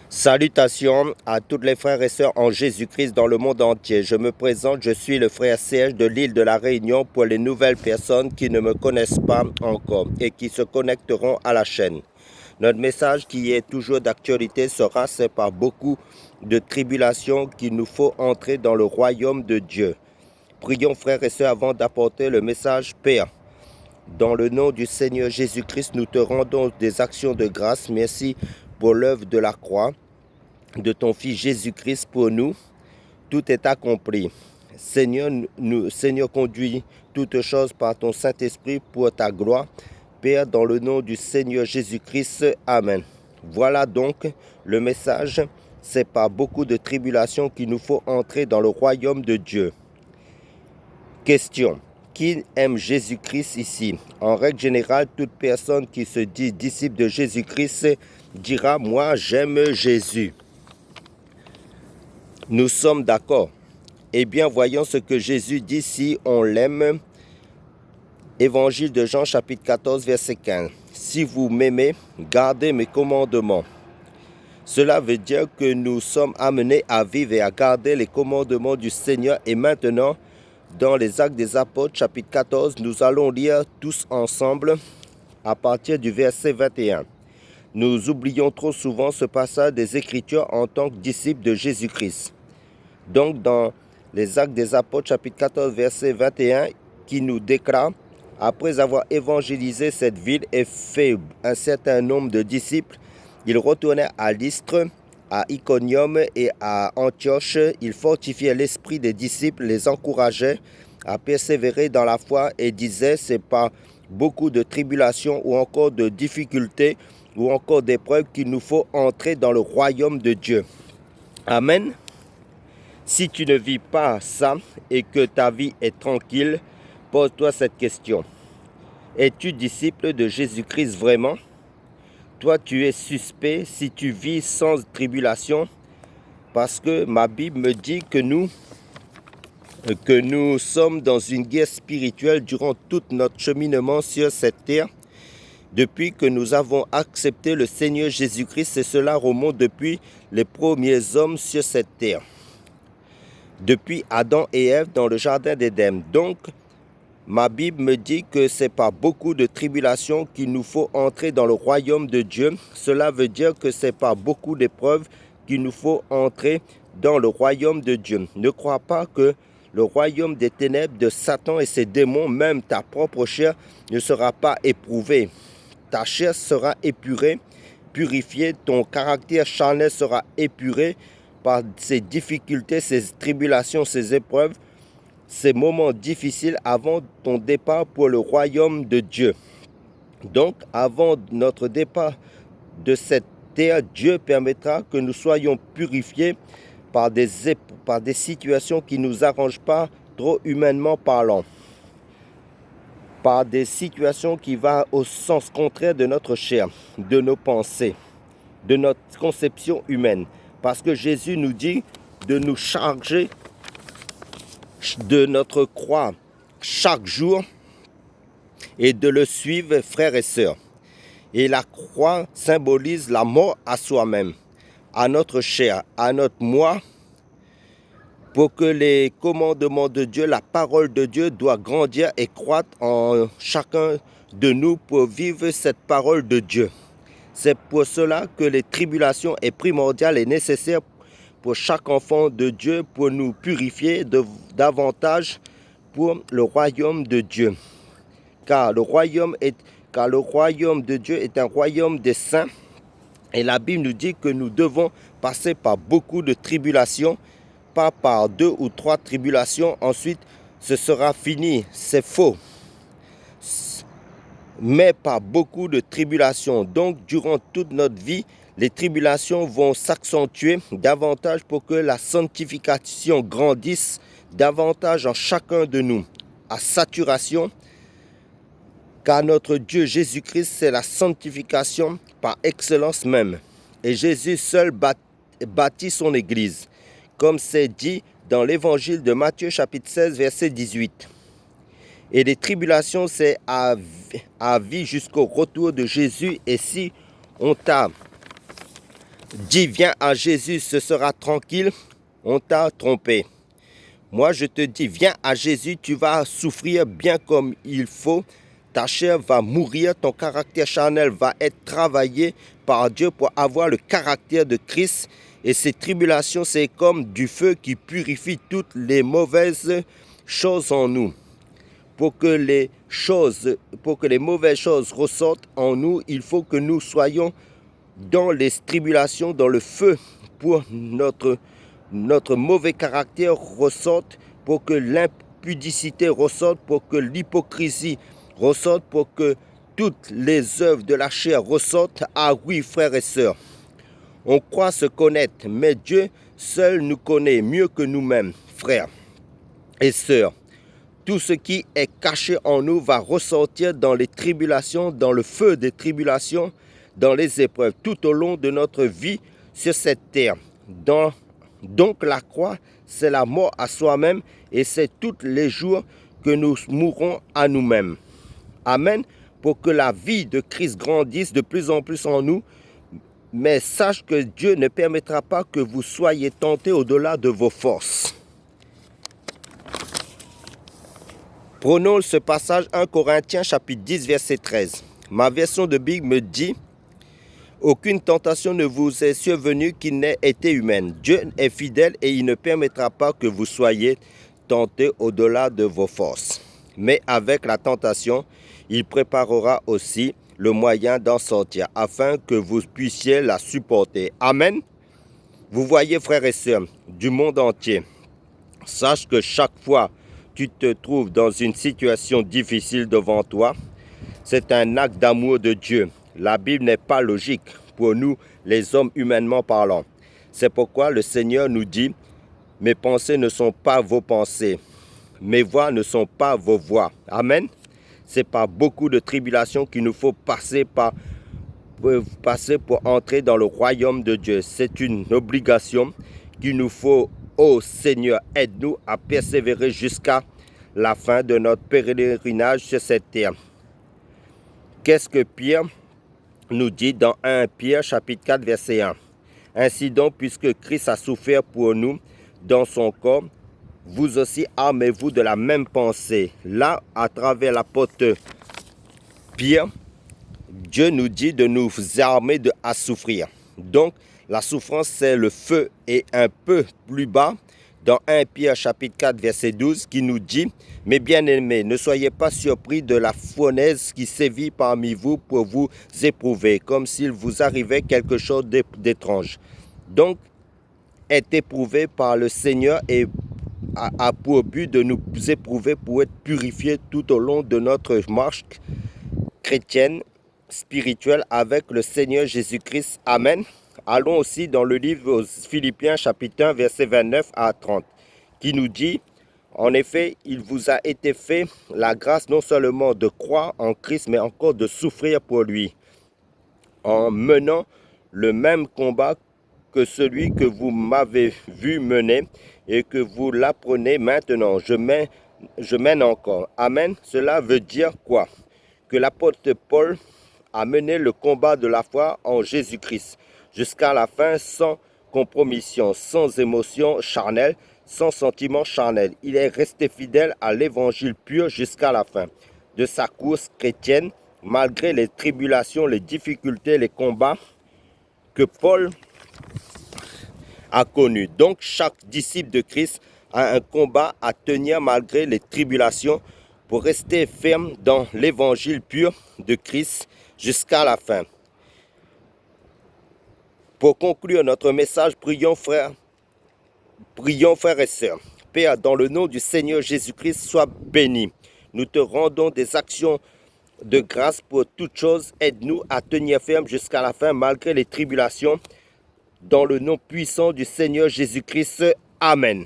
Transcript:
Salutations à tous les frères et sœurs en Jésus-Christ dans le monde entier. Je me présente, je suis le frère Serge de l'île de la Réunion pour les nouvelles personnes qui ne me connaissent pas encore et qui se connecteront à la chaîne. Notre message qui est toujours d'actualité sera: c'est par beaucoup de tribulations qu'il nous faut entrer dans le royaume de Dieu. Prions frères et sœurs avant d'apporter le message. Père, dans le nom du Seigneur Jésus-Christ, nous te rendons des actions de grâce. Merci pour l'œuvre de la croix de ton Fils Jésus-Christ pour nous. Tout est accompli. Seigneur, Seigneur, conduis toutes choses par ton Saint-Esprit pour ta gloire. Père, dans le nom du Seigneur Jésus-Christ. Amen. Voilà donc le message. C'est par beaucoup de tribulations qu'il nous faut entrer dans le royaume de Dieu. Question. Qui aime Jésus-Christ ici? En règle générale, toute personne qui se dit disciple de Jésus-Christ dira: moi, j'aime Jésus. Nous sommes d'accord. Eh bien, voyons ce que Jésus dit si on l'aime. Évangile de Jean, chapitre 14, verset 15. Si vous m'aimez, gardez mes commandements. Cela veut dire que nous sommes amenés à vivre et à garder les commandements du Seigneur. Et maintenant, dans les Actes des Apôtres, chapitre 14, nous allons lire tous ensemble à partir du verset 21. Nous oublions trop souvent ce passage des Écritures en tant que disciples de Jésus-Christ. Donc, dans les Actes des Apôtres, chapitre 14, verset 21, qui nous déclare: après avoir évangélisé cette ville et fait un certain nombre de disciples, ils retournèrent à Lystre, à Iconium et à Antioche. Ils fortifiaient l'esprit des disciples, les encourageaient à persévérer dans la foi et disaient: c'est pas beaucoup de tribulations ou encore de difficultés ou encore d'épreuves qu'il nous faut entrer dans le royaume de Dieu. Amen. Si tu ne vis pas ça et que ta vie est tranquille, pose-toi cette question. Es-tu disciple de Jésus-Christ vraiment? Toi, tu es suspect si tu vis sans tribulation, parce que ma Bible me dit que nous sommes dans une guerre spirituelle durant tout notre cheminement sur cette terre. Depuis que nous avons accepté le Seigneur Jésus-Christ, et cela remonte depuis les premiers hommes sur cette terre. Depuis Adam et Ève dans le jardin d'Éden. Donc, ma Bible me dit que c'est par beaucoup de tribulations qu'il nous faut entrer dans le royaume de Dieu. Cela veut dire que c'est par beaucoup d'épreuves qu'il nous faut entrer dans le royaume de Dieu. Ne crois pas que le royaume des ténèbres de Satan et ses démons, même ta propre chair, ne sera pas éprouvé. Ta chair sera épurée, purifiée, ton caractère charnel sera épuré par ces difficultés, ces tribulations, ces épreuves, ces moments difficiles avant ton départ pour le royaume de Dieu. Donc, avant notre départ de cette terre, Dieu permettra que nous soyons purifiés par des situations qui ne nous arrangent pas trop humainement parlant, par des situations qui vont au sens contraire de notre chair, de nos pensées, de notre conception humaine. Parce que Jésus nous dit de nous charger de notre croix chaque jour et de le suivre, frères et sœurs. Et la croix symbolise la mort à soi-même, à notre chair, à notre moi, pour que les commandements de Dieu, la parole de Dieu doit grandir et croître en chacun de nous pour vivre cette parole de Dieu. C'est pour cela que les tribulations est primordiales et nécessaires pour chaque enfant de Dieu, pour nous purifier davantage pour le royaume de Dieu. Car le royaume de Dieu est un royaume des saints. Et la Bible nous dit que nous devons passer par beaucoup de tribulations, pas par 2 ou 3 tribulations. Ensuite, ce sera fini. C'est faux. Mais par beaucoup de tribulations. Donc, durant toute notre vie, les tribulations vont s'accentuer davantage pour que la sanctification grandisse davantage en chacun de nous, à saturation, car notre Dieu Jésus-Christ, c'est la sanctification par excellence même. Et Jésus seul bâtit son Église, comme c'est dit dans l'évangile de Matthieu, chapitre 16, verset 18. Et les tribulations, c'est à vie jusqu'au retour de Jésus. Et si on t'a dis viens à Jésus, ce sera tranquille, on t'a trompé. Moi, je te dis, viens à Jésus, tu vas souffrir bien comme il faut. Ta chair va mourir, ton caractère charnel va être travaillé par Dieu pour avoir le caractère de Christ. Et ces tribulations, c'est comme du feu qui purifie toutes les mauvaises choses en nous. Pour que les mauvaises choses ressortent en nous, il faut que nous soyons dans les tribulations, dans le feu, pour notre mauvais caractère ressorte, pour que l'impudicité ressorte, pour que l'hypocrisie ressorte, pour que toutes les œuvres de la chair ressortent. Ah oui, frères et sœurs, on croit se connaître, mais Dieu seul nous connaît mieux que nous-mêmes, frères et sœurs. Tout ce qui est caché en nous va ressortir dans les tribulations, dans le feu des tribulations, dans les épreuves, tout au long de notre vie sur cette terre. Donc la croix, c'est la mort à soi-même et c'est tous les jours que nous mourrons à nous-mêmes. Amen. Pour que la vie de Christ grandisse de plus en plus en nous. Mais sache que Dieu ne permettra pas que vous soyez tentés au-delà de vos forces. Prenons ce passage 1 Corinthiens chapitre 10 verset 13. Ma version de Bible me dit « Aucune tentation ne vous est survenue qui n'ait été humaine. Dieu est fidèle et il ne permettra pas que vous soyez tentés au-delà de vos forces. Mais avec la tentation, il préparera aussi le moyen d'en sortir afin que vous puissiez la supporter. » Amen. Vous voyez, frères et sœurs du monde entier, sache que chaque fois tu te trouves dans une situation difficile devant toi, c'est un acte d'amour de Dieu. La Bible n'est pas logique pour nous, les hommes humainement parlant. C'est pourquoi le Seigneur nous dit « Mes pensées ne sont pas vos pensées, mes voies ne sont pas vos voies. » Amen. C'est par beaucoup de tribulations qu'il nous faut passer pour entrer dans le royaume de Dieu. C'est une obligation qu'il nous faut. Ô Seigneur, aide-nous à persévérer jusqu'à la fin de notre pèlerinage sur cette terre. Qu'est-ce que Pierre nous dit dans 1 Pierre chapitre 4 verset 1? Ainsi donc, puisque Christ a souffert pour nous dans son corps, vous aussi armez-vous de la même pensée. Là, à travers l'apôtre Pierre, Dieu nous dit de nous armer à souffrir. Donc, la souffrance, c'est le feu. Et un peu plus bas, dans 1 Pierre chapitre 4 verset 12, qui nous dit « Mes bien-aimés, ne soyez pas surpris de la fournaise qui sévit parmi vous pour vous éprouver, comme s'il vous arrivait quelque chose d'étrange. Donc, est éprouvé par le Seigneur et a pour but de nous éprouver pour être purifiés tout au long de notre marche chrétienne, spirituelle avec le Seigneur Jésus-Christ. Amen. Allons aussi dans le livre aux Philippiens chapitre 1 verset 29 à 30 qui nous dit « En effet, il vous a été fait la grâce non seulement de croire en Christ, mais encore de souffrir pour lui, en menant le même combat que celui que vous m'avez vu mener et que vous l'apprenez maintenant. Je mène encore. » Amen. Cela veut dire quoi? Que l'apôtre Paul a mené le combat de la foi en Jésus-Christ jusqu'à la fin sans compromission, sans émotion charnelle, sans sentiment charnel. Il est resté fidèle à l'évangile pur jusqu'à la fin de sa course chrétienne, malgré les tribulations, les difficultés, les combats que Paul a connus. Donc, chaque disciple de Christ a un combat à tenir malgré les tribulations pour rester ferme dans l'évangile pur de Christ jusqu'à la fin. Pour conclure notre message, prions frères et sœurs. Père, dans le nom du Seigneur Jésus-Christ, sois béni. Nous te rendons des actions de grâce pour toutes choses. Aide-nous à tenir ferme jusqu'à la fin malgré les tribulations. Dans le nom puissant du Seigneur Jésus-Christ. Amen.